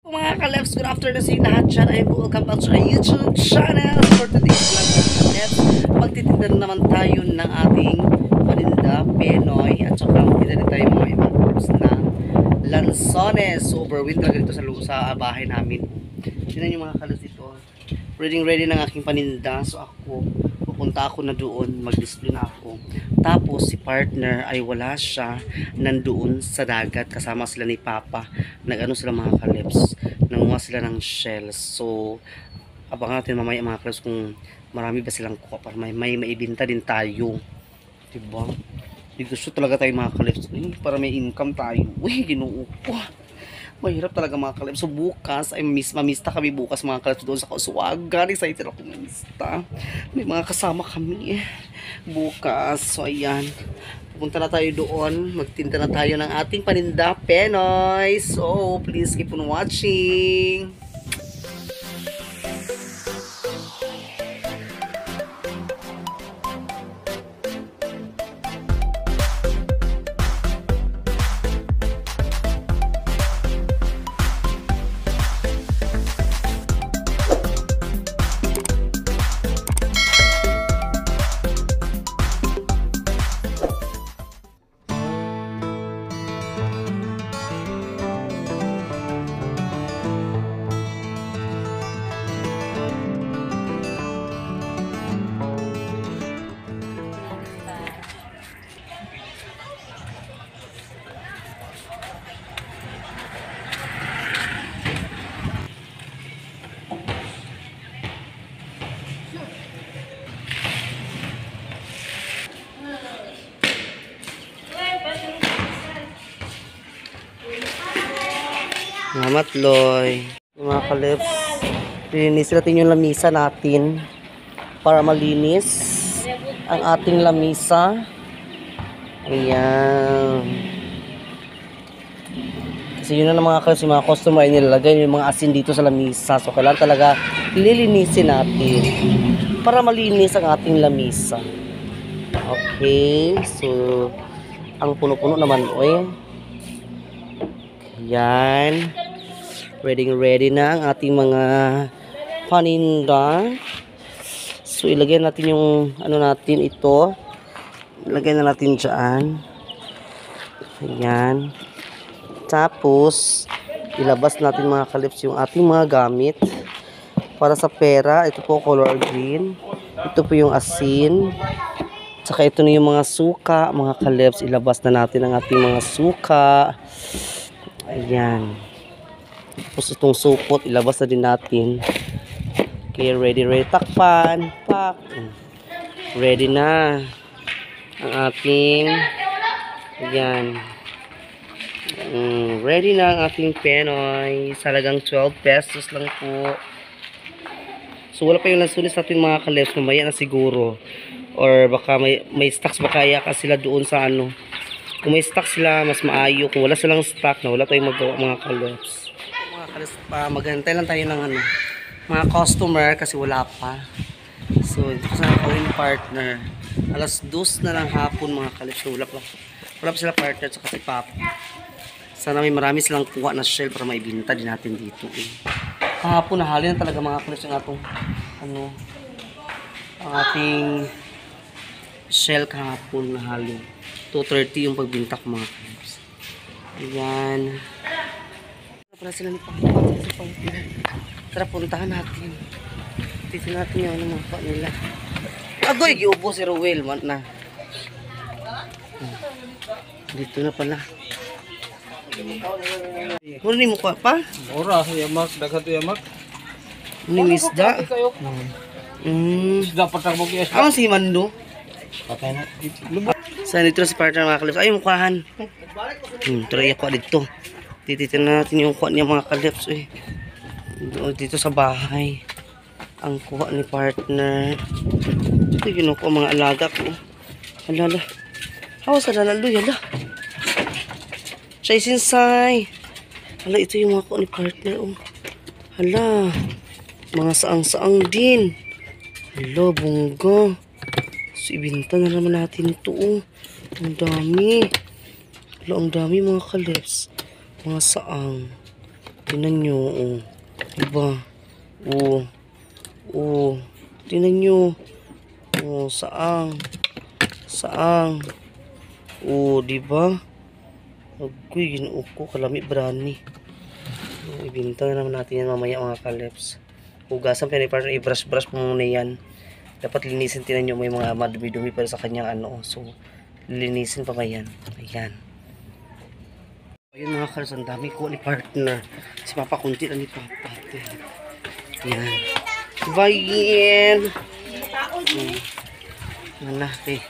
Mga ka-Leps, good afternoon sa inyo lahat dyan. Ay welcome back to our YouTube channel. For today's vlog mga ka-Leps, magtitinda naman tayo ng ating paninda, Penoy, at saka magtitinda tayo mga ibang groups na lansones. So overwhelmed talaga dito sa bahay namin. Tignan nyo mga ka-Leps dito. Ready ng aking paninda. So ako, pupunta ako na doon, mag-display na ako. Tapos si partner ay wala siya, nandoon sa dagat kasama sila ni Papa. Nag-ano sila mga ka-Leps, nanguha sila ng shells. So abangan natin mamaya mga ka-Leps kung marami ba silang kuha para may maibenta din tayo, diba? Di gusto talaga tayo mga ka-Leps para may income tayo. Uy, ginoo ko, mahirap talaga mga ka-Leps. So bukas ay mamista kami bukas mga ka-Leps doon sa Kasuagan. Excited ako mamista. May mga kasama kami bukas. So ayan, pupunta na tayo doon. Magtinda na tayo ng ating paninda, Penoy. So please keep on watching. Salamat, Loy. Mga ka-Leps, linisin natin yung lamisa natin para malinis ang ating lamisa. Ayan. Kasi yun na mga ka-Leps, yung mga customer ay nilalagay yung mga asin dito sa lamisa. So kailangan talaga lilinisin natin para malinis ang ating lamisa. Okay. So ang puno-puno naman, oy. Ayan. Ready na ang ating mga paninda. So ilagay natin yung ano natin ito. Ilagay na natin dyan. Ayan. Tapos ilabas natin mga ka-Leps yung ating mga gamit. Para sa pera, ito po color green. Ito po yung asin. Tsaka ito na yung mga suka, mga ka-Leps. Ilabas na natin ang ating mga suka. Ayan. Tapos itong supot, ilabas na din natin. Okay, ready. Takpan. Pak. Ready na ang ating, ayan. Ready na ang ating Penoy. Salagang 12 pesos lang po. So wala pa yung lansunis natin mga ka-Leps. Mamaya na siguro. Or baka may stocks ba kaya ka sila doon sa ano. Kung may stock sila, mas maayo. Kung wala silang stock na wala tayong magawa mga ka-Leps. Maghantay lang tayo ng ano, mga customer kasi wala pa. So ito kasi ang partner, alas 2 na lang hapon mga ka-Leps. So wala pa sila partner at si Papa. Sana may marami silang kuha na shell para maibinta din natin dito kahapon nahali na talaga mga ka-Leps yung atong ano, ang ating shell kahapon nahali. 2:30 yung pagbinta ko mga ka-Leps. Ayan. Para sila ni Papa. Tara, puntahan natin. Titignan natin yung ano mga nila. Agoy, giubo si Rowell. Want na. Dito na pala. Huli mo pa? Ora, yamak, dagat yamak. Huli mo isda? Isda patang mo kiyas. Ano si Mando? Patay na. Saan dito si partner mga ka-Leps? Ay, mukhahan. Try ako dito. Tititignan natin yung kuha niya mga ka-Leps dito sa bahay. Ang kuha ni partner. Ito yun ako mga alaga ko. Alala. Hawa sa lalaloy. Hala. Chay sinsay. Hala, ito yung mga kuha ni partner. Hala. Mga saang-saang din. Hala, bungga. So ibinta na naman natin ito. Ang dami. Hala, ang dami mga ka-Leps. Mga saang. Tingnan nyo, oh. Diba? Oh. Oh. Tingnan nyo. Oh, saang. Saang. Oh, diba? Agoy, ginuok ko. Kalami brani. Oh, ibinta na naman natin yan mamaya mga kaleps. Hugasan, para i-brush-brush po muna yan. Dapat linisin, tingnan nyo. May mga madumi-dumi pa sa kanyang ano. So, linisin pa ba yan? Ayan. Ayun mga kaleps, ang dami ko ni partner. Si Papa kunti na ni Papa. Ayan. Bayan. Wala, eh.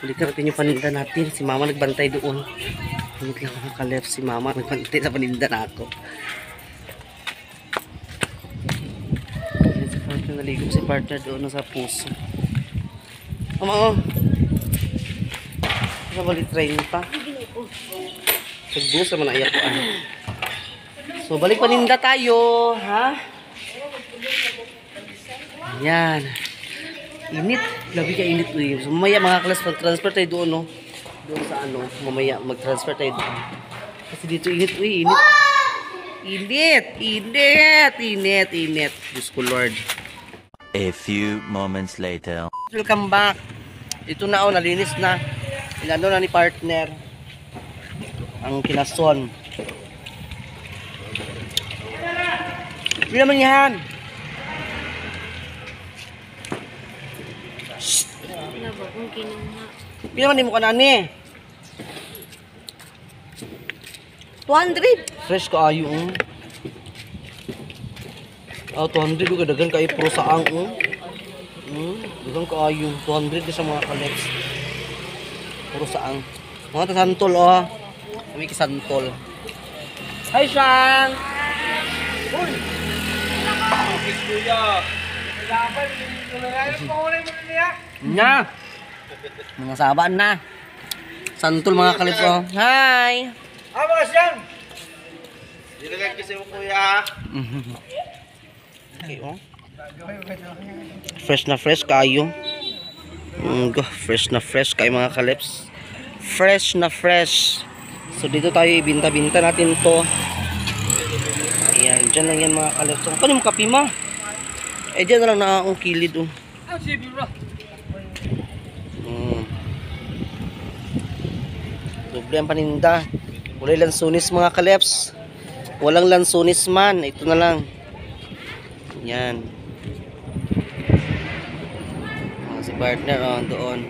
Ulitin natin yung paninda natin. Si Mama nagbantay doon. Ulit lang mga kalef. Si Mama nagbantay sa paninda na ako. Si partner naligop si partner doon sa puso. Mama, oh. Nabalik 30. Sagbus naman na iyak ko. So, balik paninda tayo. Ha? Ayan. Init. Labi ka init. So, mamaya mga klas, mag-transfer tayo doon, no? Doon sa ano. Mamaya, mag-transfer tayo doon. Kasi dito init. Uy, init. Init. Init. Init. Init. Diyos ko, Lord. A few moments later. Welcome back. Ito na, oh, nalinis na. Inano na ni partner. Ang kinason. Hindi naman yan. Pila man mo kanani? 200. Fresh ka ayo. Ah, 200 ko dagan kay pro saang. Dagan ka ayo. 200 sa mga kaleps. Pro saang. Mga ta santol oh. Kami ki santol. Hi Shang. Uy. Kuya. Nya. Mga sabaan na. Santol mga kalips oh. Hi. Mga siyang. Dilagay kasi mo kuya. Okay oh. Fresh na fresh kayo. Fresh na fresh kayo mga kalips. Fresh na fresh. So dito tayo ibinta-binta natin to. Ayan, dyan lang yan mga kalips. So, paano mo kapi ma? Eh dyan na lang na akong kilid oh. Doble ang paninda. Walang lansunis mga kaleps. Walang lansunis man. Ito na lang. Yan. Si partner oh, doon.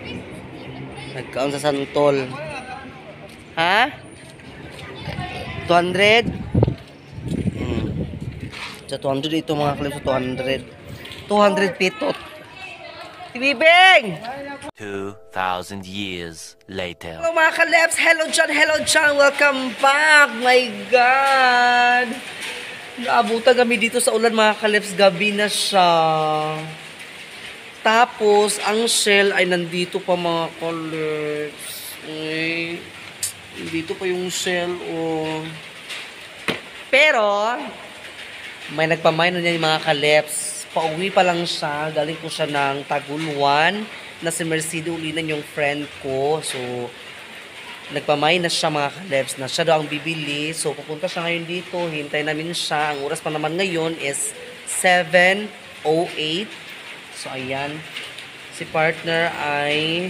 Nagkaon sa santol. Ha? 200? Sa 200 ito mga kaleps. 200. 200 pitot. Tibibing! 2,000 years later. Hello mga kaleps! Hello John! Welcome back! My God! Naabutan kami dito sa ulan mga kaleps. Gabi na siya. Tapos, ang shell ay nandito pa mga kaleps. Ay, nandito pa yung shell. Oh. Pero, may nagpamay na niya yung mga kaleps. Pauwi pa lang siya. Galing ko siya ng Taguluan na si Mercedes ulinan yung friend ko. So, nagpamay na siya mga kaleps na siya daw ang bibili. So, pupunta siya ngayon dito. Hintay namin siya. Ang oras pa naman ngayon is 7:08. So, ayan. Si partner ay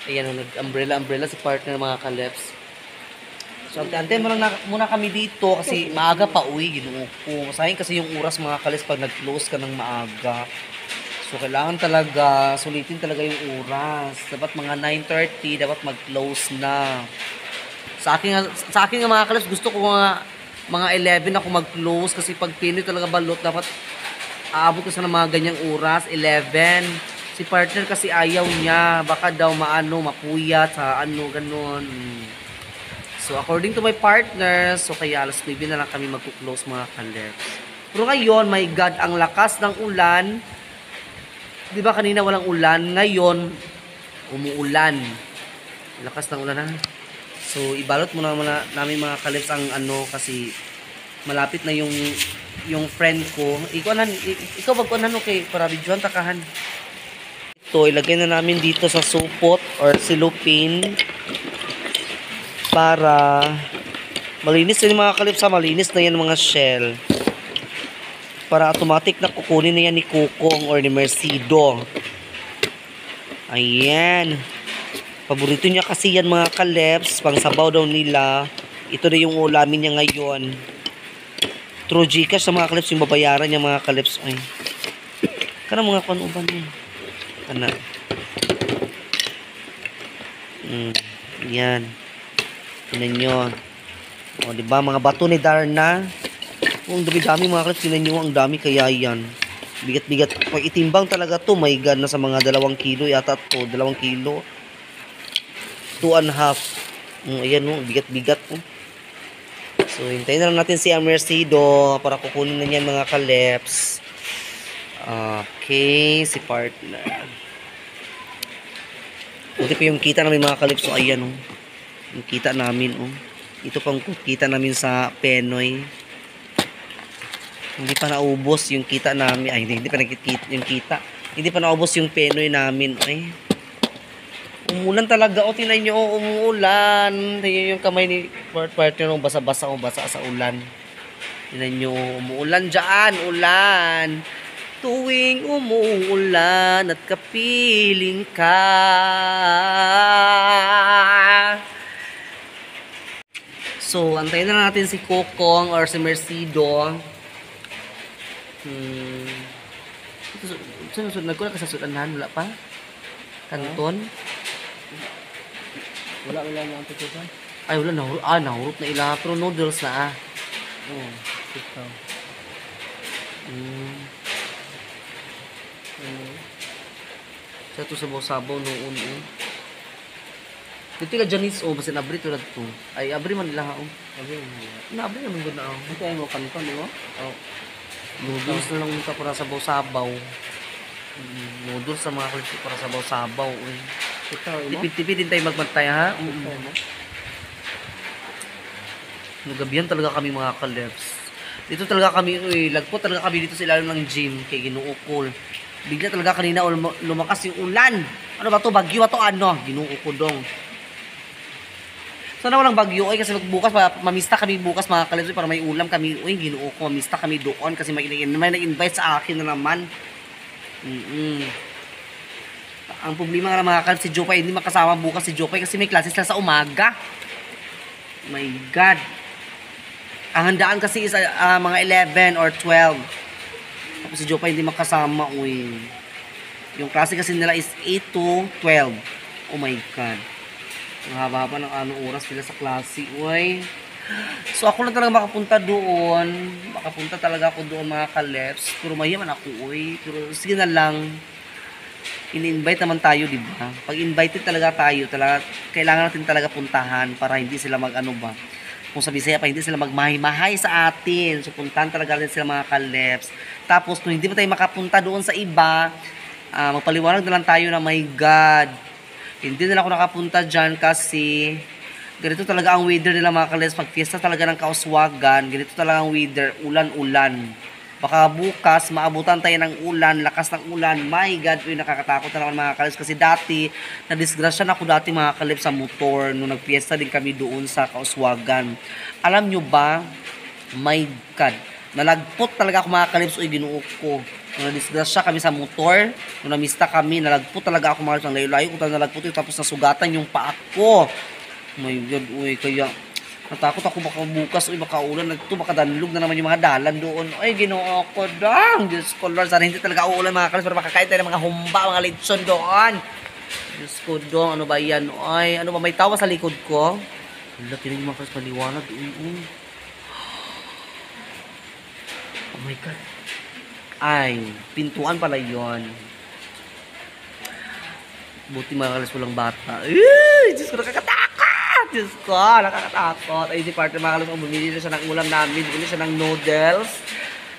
ayan, nag-umbrella si partner mga kaleps. So, ante muna kami dito kasi maaga pa uwi, ginoo ko. Sayang kasi yung oras mga kalis pag nag-close ka ng maaga. So, kailangan talaga, sulitin talaga yung oras. Dapat mga 9:30, dapat mag-close na. Sa akin mga kalis, gusto ko mga 11 ako mag-close kasi pag pinoy talaga balot, dapat aabot ko sa mga ganyang oras, 11. Si partner kasi ayaw niya, baka daw mapuyat, ganun. So, according to my partner, so kaya alas 9 na lang kami mag-close mga kaleps. Pero ngayon, my God, ang lakas ng ulan. Di ba kanina walang ulan? Ngayon, umuulan. Lakas ng ulan ha. So, ibalot muna namin mga kaleps ang kasi malapit na yung friend ko. Ikaw magkuanan okay, para videoan takahan. Ito, ilagay na namin dito sa supot or silupin. Para Malinis na yung mga kalips ha. Malinis na yan mga shell. Para automatic na kukunin na yan ni Kukong or ni Mercido. Ayan. Paborito niya kasi yan mga kalips. Pang sabaw daw nila. Ito na yung ulamin niya ngayon. True Gcash sa mga kalips. Yung babayaran niya mga kalips. Ay. Kana mga kanuban yun. Kana. Yan. Tinan nyo. O, diba? Mga bato ni Darna. Ang dami-dami mga kalips. Tinan nyo. Ang dami kaya yan. Bigat-bigat. Pag itimbang talaga to, my God, nasa mga 2 kilo yata to. 2 kilo. 2.5. Ayan no. Bigat-bigat po. So, hintayin na lang natin si Mercido para kukunin na niyan mga kalips. Okay. Si partner. Buti pa yung kita namin mga kalips. So, ayan oh. Yung kita namin oh. Ito pang kita namin sa Penoy. Hindi pa naubos yung kita namin. Ay, hindi pa nakikita yung kita. Hindi pa naubos yung Penoy namin. Ay. Umulan talaga. O, tinan nyo. Umuulan. Tingnan yung kamay ni partner. Basa-basa o basa sa ulan. Tinan nyo. Umuulan dyan. Ulan. Tuwing umuulan at kapiling ka. So, antayin na natin si Kokong or si Mercido. Sunod ko na kasi sudanan. Wala pa? Kanton? Wala yung antitusan. Ay, wala. Nahurot na ila. Pero noodles na Oo. Ito. Sa ito sabaw-sabaw noon. Dito ka Janice, basin abri tulad to. Ay, abri man nila ako. Abri naman gud na ako. Ito ay mo kanton, di ba? Oh. Noodles na lang nito para sabaw-sabaw. Noodles sa mga kulit para sabaw-sabaw. Ito ay mo? Tipid-tipid din tayo magmantay ha. Ito ay mo? Nagabihan talaga kami mga kaleps. Dito talaga kami, lagpo talaga kami dito sa ilalim ng gym kay Ginoo Kol. Bigla talaga kanina lumakas yung ulan. Ano ba to? Bagyo ba to? Ano? Ginoo ko dong. Sana walang bagyo. Kasi bukas, mamista kami bukas mga kaleps para may ulam kami. Uy, Ginoo ko, mamista kami doon kasi may nag-invite sa akin na naman. Ang problema nga mga kaleps, si Jopay hindi makasama bukas si Jopay kasi may classes lang sa umaga. My God. Ang handaan kasi is mga 11 or 12. Tapos si Jopay hindi makasama. Uy. Yung klase kasi nila is 8 to 12. Oh my God. Ang haba-haba ng oras nila sa klase. Uy. So ako lang talaga makapunta doon. Makapunta talaga ako doon mga kaleps. Pero mahiyaman ako. Uy. Pero sige na lang. In-invite naman tayo, di ba? Pag invited talaga tayo, kailangan natin talaga puntahan para hindi sila mag-ano ba. Kung sa Bisaya pa, hindi sila magmahay-mahay sa atin. So, puntahan talaga rin sila mga kaleps. Tapos, kung hindi pa tayo makapunta doon sa iba, magpaliwanag na lang tayo na, my God, hindi na ako nakapunta dyan kasi ganito talaga ang weather nila mga kaleps. Pag fiesta talaga ng Kauswagan, ganito talaga ang weather, ulan-ulan. Baka bukas, maabutan tayo ng ulan, lakas ng ulan. My God, nakakatakot na naman mga kaleps. Kasi dati, nadisgrasya na ako dati mga kaleps sa motor nung nagpiesta din kami doon sa Kauswagan. Alam nyo ba, my God, nalagpot talaga ako mga kaleps. Uy, Ginoo ko. Nung nadisgrasya kami sa motor, nung namista kami, nalagpot talaga ako mga kaleps. Ang layo-layo ko talaga nalagpot yun, tapos nasugatan yung paa ko. My God, uy, kaya natakot ako baka bukas, baka ulan na ito, baka danlog na naman yung mga dalan doon. Ay, Ginoo ko dang. Diyos ko, Lord, sana hindi talaga uulan mga kalis para makakain tayo ng mga humba, mga litson doon. Diyos ko dong, ano ba yan? Ay, ano ba, may tawa sa likod ko? Wala, tinig mga kalis, maliwanag. Oh my God. Ay, pintuan pala yon. Buti mga kalis walang bata. Ay, Diyos ko, nakakatakot. Diyos ko, nakakatakot. Ay, si partner mga kalis, bumili na siya ng ulam namin. Bumili siya ng noodles.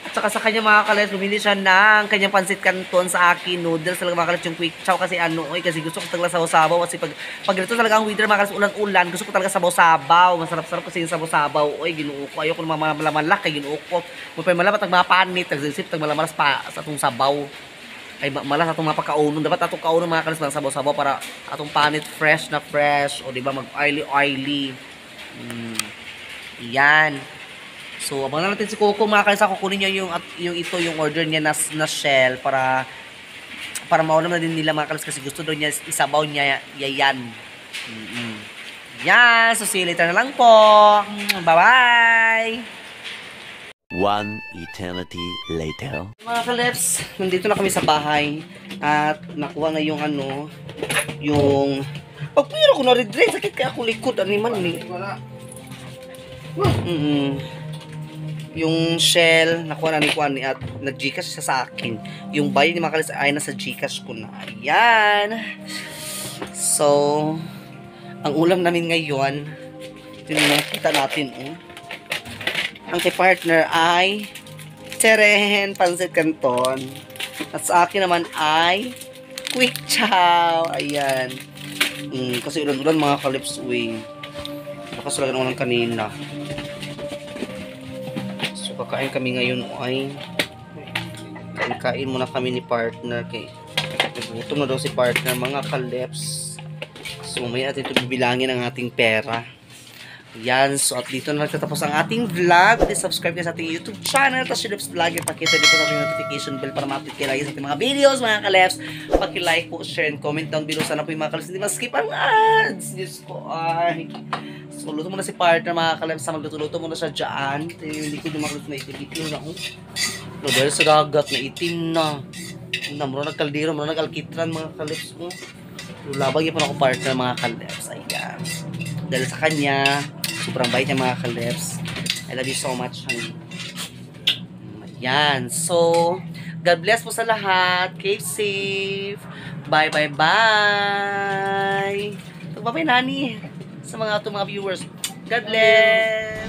At saka sa kanya mga kalis, bumili siya ng kanyang pansit canton sa akin. Noodles talaga mga kalis, yung quick chow kasi kasi gusto ko talaga sabaw-sabaw. Kasi pag ganito talaga ang weather mga kalis, ulan-ulan, gusto ko talaga sabaw-sabaw. Masarap-sarap kasi yung sabaw-sabaw. Ay, Ginoo ko. Ayoko ng mga malamalak kay Ginoo ko. Mupay malamat, tag mga panit, tagsisip, tag malamalas pa sa atong sabaw. Ay malas atong mapakaunon, dapat atong kaunon mga kalis ng sabaw-sabaw para atong panit fresh na fresh o di ba mag oily Yan. So, abangan natin si Coco mga kalis. Kukunin niya yung order niya na shell para maulam na din nila mga kalis kasi gusto daw niya isabaw niya yan. Yan. So, see you later na lang po. Bye-bye! One eternity later. Mga kaleps, nandito na kami sa bahay at nakuha na yung pagpiro ko na rin, sakit kaya ako likod, animal ni. Yung shell, nakuha na ni Juan at nag-Gcash siya sa akin. Yung bayad ni mga kaleps ay nasa Gcash ko na. Ayan. So, ang ulam namin ngayon, tinakita natin, ang kay partner ay Teren, Pancit Canton. At sa akin naman ay Quick Chow. Ayan. Kasi ulan-ulan mga kalips uwi. Bakas talaga ng ulan kanina. So kakain kami ngayon ay kain muna kami ni partner. Nagutom na daw si partner mga kalips. So mamaya natin ito bibilangin ang ating pera. Yan, so at dito na nagtatapos ang ating vlog. Please subscribe kayo sa ating YouTube channel. Tapos yung vlog yung pakita dito sa ating notification bell para ma-update kayo lagi sa ating mga videos, mga kaleps. Paki-like po, share, and comment down below. Sana po yung mga kaleps hindi ma-skip ang ads. Diyos ko, ay. So, luto muna si partner, mga kaleps. Magluto-luto muna siya dyan. Hindi ko yung mga kaleps na itim-itim na. No, dahil sa dagat na itim na. Muna nagkaldero, muna nag-alkitran, mga kaleps. Labag yung pa ako partner, mga kaleps. Ayan. Dahil sa kanya, sobrang bait niya mga kaleps. I love you so much, honey. Ayan. So, God bless po sa lahat. Keep safe. Bye, bye, bye. Bye-bye, Nani. Sa mga viewers. God bless.